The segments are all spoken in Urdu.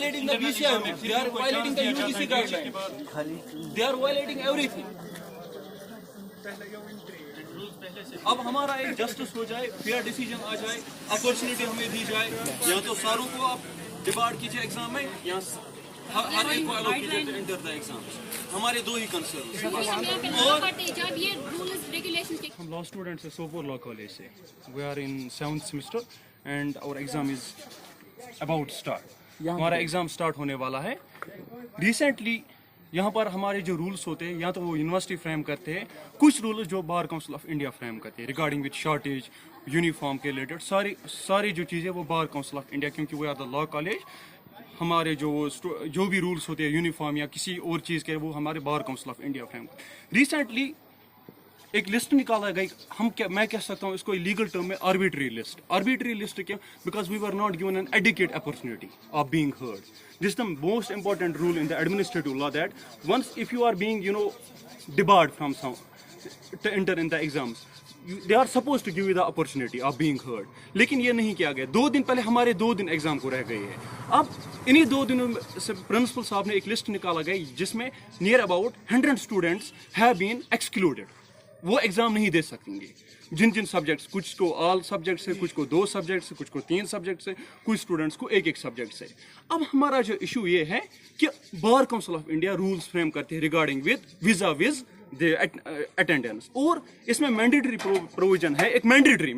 violating the BCI rules. They are violating the UGC guidelines. They are violating everything. اب ہمارا ایک جسٹس ہو جائے, فیئر ڈیسیجن آ جائے, اپرچونٹی ہمیں دی جائے, یا تو ساروں کو آپ ڈیبارٹ کیجیے ایگزام میں, یا ہر ایک کو الو کیجیے انٹر دا ایگزام. ہمارے دو ہی کنسرن. ہم لا اسٹوڈنٹ سے سوپور لا کالج سے. We are in 7th semester and اور ایگزام از اباؤٹ اسٹارٹ. ہمارا ایگزام اسٹارٹ ہونے والا ہے. ریسنٹلی یہاں پر ہمارے جو رولس ہوتے ہیں یا تو وہ یونیورسٹی فریم کرتے ہیں, کچھ رولس جو بار کونسل آف انڈیا فریم کرتے ہیں ریگارڈنگ وتھ شارٹیج, یونیفارم کے ریلیٹڈ ساری جو چیزیں وہ بار کونسل آف انڈیا, کیونکہ وہ آر دا لا کالج. ہمارے جو بھی رولس ہوتے ہیں یونیفارم یا کسی اور چیز کے, وہ ہمارے بار کونسل آف انڈیا فریم کرتے ہیں. ریسنٹلی ایک لسٹ نکالا گئی, میں کہہ سکتا ہوں اس کو لیگل ٹرم میں آربیٹری لسٹ. آربیٹری لسٹ کیا, because we were not given an adequate opportunity of being heard. This is the most important rule in the administrative law, that once if you are being debarred from some to enter in the exams, they are supposed to give you the opportunity of being heard. لیکن یہ نہیں کیا گیا. 2 دن پہلے ہمارے 2 دن ایگزام کو رہ گئے ہیں. اب انہی 2 دنوں سے پرنسپل صاحب نے ایک لسٹ نکالا گئی جس میں near about 100 students have been excluded. وہ ایگزام نہیں دے سکیں گے. جن سبجیکٹس, کچھ کو آل سبجیکٹ سے, کچھ کو 2 سبجیکٹ سے, کچھ کو 3 سبجیکٹ سے, کچھ اسٹوڈنٹس کو ایک سبجیکٹ سے. اب ہمارا جو ایشو یہ ہے کہ bar council of India rules frame کرتے ہیں ریگارڈنگ وز اٹینڈنس, اور اس میں مینڈیٹری پروویژن ہے. ایک مینڈیٹری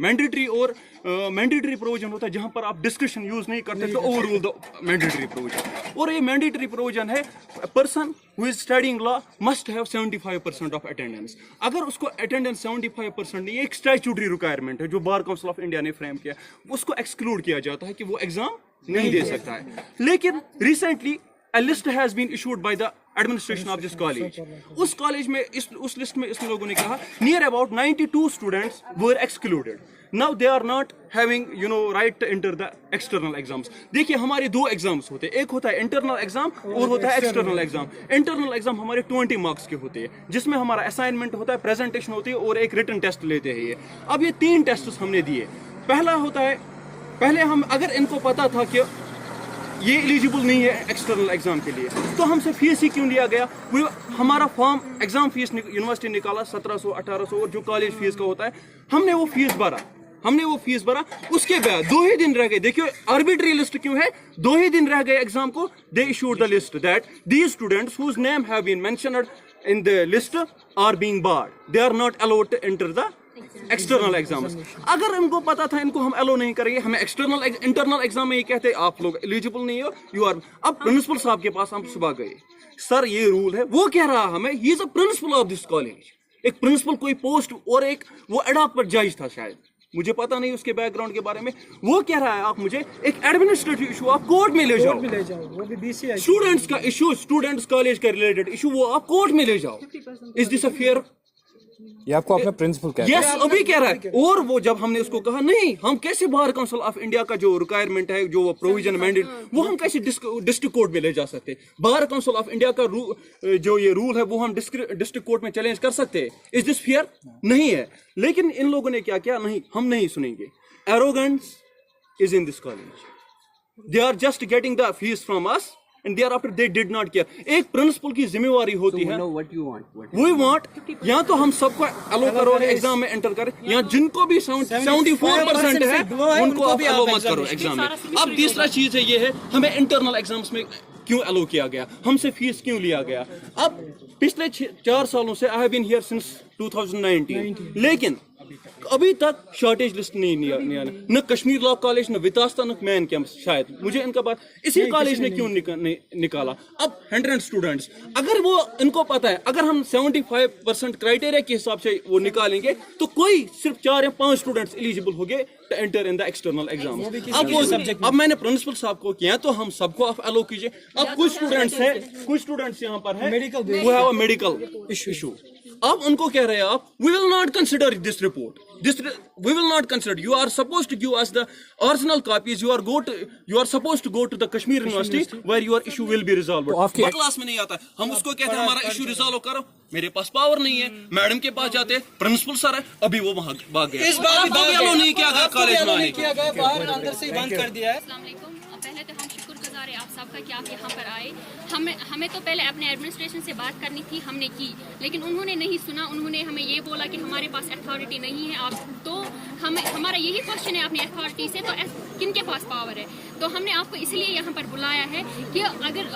پروویژن ہوتا ہے جہاں پر آپ ڈسکرپشن یوز نہیں کرتے تو overrule the mandatory provision. اور یہ مینڈیٹری پروویژن ہے, person who is studying law must have 75% of attendance. اگر اس کو اٹینڈنس 75% نہیں, ایک اسٹیچوٹری ریکوائرمنٹ ہے جو بار کونسل آف انڈیا نے فریم کیا, اس کو ایکسکلوڈ کیا جاتا ہے کہ وہ ایگزام نہیں دے سکتا ہے. لیکن recently a list has been issued by the administration of this college. اس کالج میں اس لسٹ میں اس لوگوں نے کہا near about 92 students were excluded. Now they are not having right to enter the external exams. دیکھیے ہمارے 2 ایگزامس ہوتے ہیں, ایک ہوتا ہے انٹرنل ایگزام اور ہوتا ہے ایکسٹرنل ایگزام. انٹرنل ایگزام ہمارے 20 مارکس کے ہوتے ہیں جس میں ہمارا اسائنمنٹ ہوتا ہے, پریزنٹیشن ہوتی ہے اور ایک ریٹن ٹیسٹ لیتے ہیں. اب یہ 3 ٹیسٹ ہم نے دیے. پہلا ہوتا ہے, پہلے ہم اگر ان کو پتا تھا کہ یہ ایلیجیبل نہیں ہے ایکسٹرنل ایگزام کے لیے تو ہم سے فیس ہی کیوں لیا گیا. ہمارا فارم ایگزام فیس یونیورسٹی نکالا 1700 1800 اور جو کالج فیس کا ہوتا ہے, ہم نے وہ فیس بھرا. اس کے بعد 2 ہی دن رہ گئے. دیکھیے آربیٹری لسٹ کیوں ہے, 2 ہی دن رہ گئے ایگزام کو. They issued the list that these students whose name have been mentioned in the list are being barred. They are not allowed to enter the external exams. اگر ان کو پتا تھا ان کو ہم allow نہیں کریں گے, ہمیں internal exam میں یہ کہتے ہیں آپ لوگ eligible نہیں ہو, you are. اب پرنسپل صاحب کے پاس ہم صبح گئے, سر یہ رول ہے. وہ کہہ رہا ہمیں he is a principal of this college. ایک پرنسپل کوئی پوسٹ اور ایک وہ ایڈاپ پر جج تھا شاید, مجھے پتا نہیں اس کے بیک گراؤنڈ کے بارے میں. وہ کہہ رہا ہے آپ مجھے ایک ایڈمنسٹریٹو ایشو آپ کورٹ میں لے جاؤ. اسٹوڈنٹس کا ایشو, اسٹوڈنٹس کالج کا ریلیٹڈ ایشو وہ آپ کورٹ میں لے جاؤ. از دس اے فیئر؟ یہ آپ کو اپنا پرنسپل کہہ رہا ہے. یس, ابھی کہہ رہا ہے. اور وہ جب ہم نے اس کو کہا نہیں, ہم کیسے بار کونسل آف انڈیا کا جو ریکوائرمنٹ ہے, جو پروویژن مینڈیٹ, وہ ہم کیسے ڈسٹرکٹ کورٹ میں لے جا سکتے. بار کونسل آف انڈیا کا جو یہ رول ہے وہ ہم ڈسٹرکٹ کورٹ میں چیلنج کر سکتے ہیں. از دس فیئر؟ نہیں ہے. لیکن ان لوگوں نے کیا کیا, نہیں ہم نہیں سنیں گے. Arrogance is in this college. They are just getting the fees from us and thereafter they did not care. ایک پرنسپل کی ذمہ داری ہوتی ہے. we want یا تو ہم سب کو الو کرو ایگزام میں انٹر کریں, یا جن کو بھی 74% ہے ان کو آپ الو مت کرو ایگزام میں. اب تیسرا چیز ہے یہ ہے, ہمیں انٹرنل ایگزامس میں کیوں الو کیا گیا, ہم سے فیس کیوں لیا گیا. اب پچھلے 4 سالوں سے I have been here since 2019, لیکن ابھی تک شارٹیج لسٹ نہیں آیا, نہ کشمیر لا کالج, نہ وتاستا, نہ مین کیمپس. شاید مجھے ان کا بات اسی کالج نے کیوں نکالا. اب 100 اسٹوڈنٹس, اگر وہ ان کو پتا ہے اگر ہم 75% کرائٹیریا کے حساب سے وہ نکالیں گے تو کوئی صرف 4 یا 5 اسٹوڈنٹس ایلیجیبل ہو گئے to enter in the external exam. اب میں نے پرنسپل صاحب کو کیا تو ہم سب کو آپ الو کیجیے. اب کچھ اسٹوڈنٹس یہاں پر ہیں وہ ہیو اے میڈیکل ایشو. اب ان کو کہہ رہے ہیں آپ we will not consider this report. We will not consider. You are supposed to give us the original copies. You are supposed to go to the Kashmir University where your issue will be resolved. Class میں نہیں آتا, ہم اس کو کہتے ہیں ہمارا ایشو ریزالو کرو. میرے پاس پاور نہیں ہے, میڈم کے پاس جاتے, پرنسپل سر ہے, ابھی وہ وہاں بھاگ گیا. اس بار نہیں کیا گیا کالج میں, باہر اندر سے بند کر دیا ہے. السلام علیکم. پہلے تو ہم شکر گزار شکریہ آپ سب کا کہ آپ یہاں پر آئے. ہمیں تو پہلے اپنے ایڈمنسٹریشن سے بات کرنی تھی, ہم نے کی, لیکن انہوں نے نہیں سنا. انہوں نے ہمیں یہ بولا کہ ہمارے پاس اتھارٹی نہیں ہے. آپ تو ہمارا یہی کوشچن ہے اپنی اتھارٹی سے, تو کن کے پاس پاور ہے. تو ہم نے آپ کو اس لیے یہاں پر بلایا ہے کہ اگر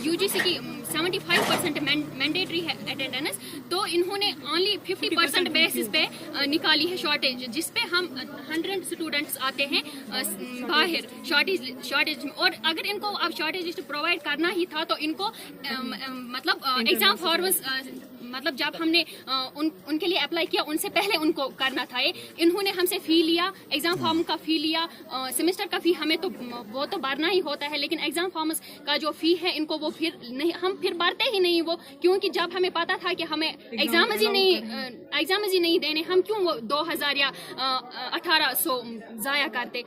یو جی سی کی 75% مینڈیٹری ہے اٹینڈنس, تو انہوں نے اونلی 50% بیسس پہ نکالی ہے شارٹیج, جس پہ ہم 100 اسٹوڈنٹس آتے ہیں باہر شارٹیج میں. اور اگر ان کو اب شارٹیج لسٹ پرووائڈ کرنا ہی تھا تو ان کو مطلب ایگزام فارمز مطلب جب ہم نے ان کے لیے اپلائی کیا ان سے پہلے ان کو کرنا تھا. انہوں نے ہم سے فی لیا, ایگزام فارم کا فی لیا, سیمسٹر کا فی ہمیں تو وہ تو بھرنا ہی ہوتا ہے, لیکن ایگزام فارمز کا جو فی ہے ان کو وہ پھر نہیں, ہم پھر بھرتے ہی نہیں وہ, کیونکہ جب ہمیں پتا تھا کہ ہمیں ایگزامز ہی نہیں دینے, ہم کیوں وہ 2000 یا 1800 ضائع کرتے.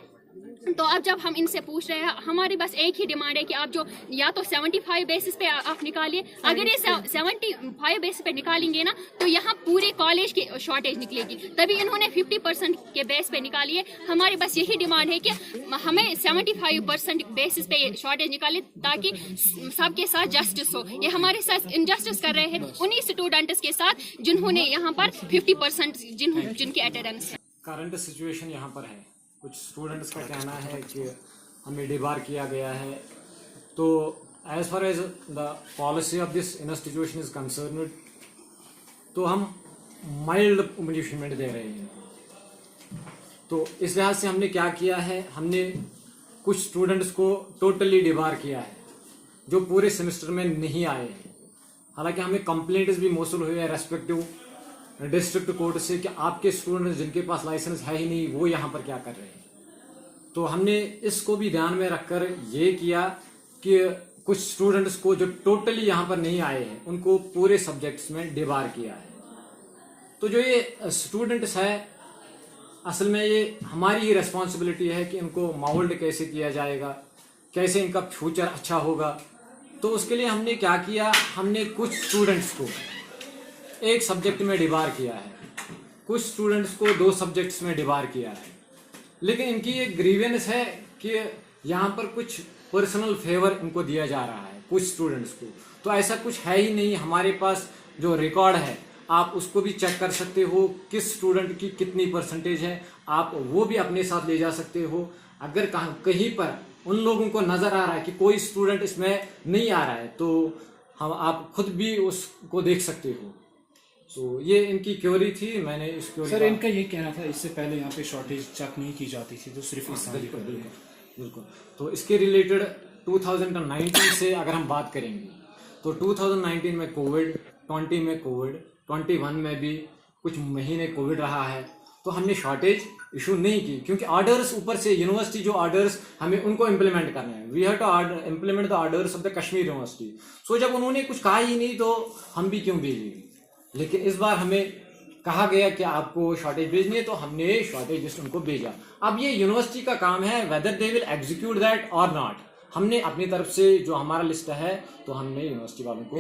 تو اب جب ہم ان سے پوچھ رہے ہیں, ہماری بس ایک ہی ڈیمانڈ ہے کہ آپ جو یا تو 75 بیسس پہ آپ نکالیے. اگر یہ 75 بیسس پہ نکالیں گے نا تو یہاں پورے کالج کی شارٹیج نکلے گی. تبھی انہوں نے 50% کے بیس پہ نکالی ہے. ہماری بس یہی ڈیمانڈ ہے کہ ہمیں 75% بیسس پہ شارٹیج نکالے تاکہ سب کے ساتھ جسٹس ہو. یہ ہمارے ساتھ انجسٹس کر رہے ہیں انہی اسٹوڈنٹس کے ساتھ جنہوں نے یہاں پر 50% جن کی اٹینڈنس ہے. کرنٹ سچویشن یہاں پر ہے, کچھ اسٹوڈنٹس کا کہنا ہے کہ ہمیں ڈیبار کیا گیا ہے. تو as far as the policy of this institution is concerned, تو ہم مائلڈ پنشمنٹ دے رہے ہیں. تو اس لحاظ سے ہم نے کیا کیا ہے, ہم نے کچھ اسٹوڈنٹس کو ٹوٹلی ڈیبار کیا ہے جو پورے سیمسٹر میں نہیں آئے ہیں. حالانکہ ہمیں کمپلینٹس بھی موصول ہوئے ہیں ریسپیکٹو ڈسٹرکٹ کورٹ سے کہ آپ کے اسٹوڈنٹس جن کے پاس لائسنس ہے ہی نہیں وہ یہاں پر کیا کر رہے ہیں. تو ہم نے اس کو بھی دھیان میں رکھ کر یہ کیا کہ کچھ اسٹوڈنٹس کو جو ٹوٹلی یہاں پر نہیں آئے ہیں ان کو پورے سبجیکٹس میں ڈیبار کیا ہے. تو جو یہ اسٹوڈنٹس ہے اصل میں یہ ہماری ہی ریسپانسبلٹی ہے کہ ان کو ماحول کیسے کیا جائے گا, کیسے ان کا فیوچر اچھا ہوگا. تو اس کے لیے ہم نے کیا کیا, ہم نے کچھ اسٹوڈنٹس کو ایک سبجیکٹ میں ڈیبار کیا ہے, کچھ اسٹوڈنٹس کو 2 سبجیکٹس میں ڈیبار کیا ہے. لیکن ان کی ایک گریوینس ہے کہ یہاں پر کچھ پرسنل فیور ان کو دیا جا رہا ہے کچھ اسٹوڈنٹس کو. تو ایسا کچھ ہے ہی نہیں. ہمارے پاس جو ریکارڈ ہے آپ اس کو بھی چیک کر سکتے ہو, کس اسٹوڈنٹ کی کتنی پرسنٹیج ہے, آپ وہ بھی اپنے ساتھ لے جا سکتے ہو. اگر کہیں پر ان لوگوں کو نظر آ رہا ہے کہ کوئی اسٹوڈنٹ اس میں نہیں آ رہا ہے تو آپ خود بھی اس کو دیکھ سکتے ہو. تو یہ ان کی کیوری تھی. میں نے اس کیوری سر ان کا یہ کہنا تھا اس سے پہلے یہاں پہ شارٹیج چیک نہیں کی جاتی تھی, تو صرف اس سال بالکل. تو اس کے ریلیٹڈ 2019 سے اگر ہم بات کریں گے تو 2019 میں کووڈ, 20 میں کووڈ, 21 میں بھی کچھ مہینے کووڈ رہا ہے. تو ہم نے شارٹیج ایشو نہیں کی کیونکہ آرڈرس اوپر سے یونیورسٹی جو آرڈرس ہمیں ان کو امپلیمنٹ کرنا ہے. We have to implement the orders of the Kashmir university. So جب انہوں نے کچھ کہا ہی نہیں تو ہم بھی کیوں بھیجیں گے. لیکن اس بار ہمیں کہا گیا کہ آپ کو شارٹیج بھیجنی ہے تو ہم نے شارٹیج لسٹ ان کو بھیجا. اب یہ یونیورسٹی کا کام ہے whether they will execute that اور ناٹ. ہم نے اپنی طرف سے جو ہمارا لسٹ ہے تو ہم نے یونیورسٹی والوں کو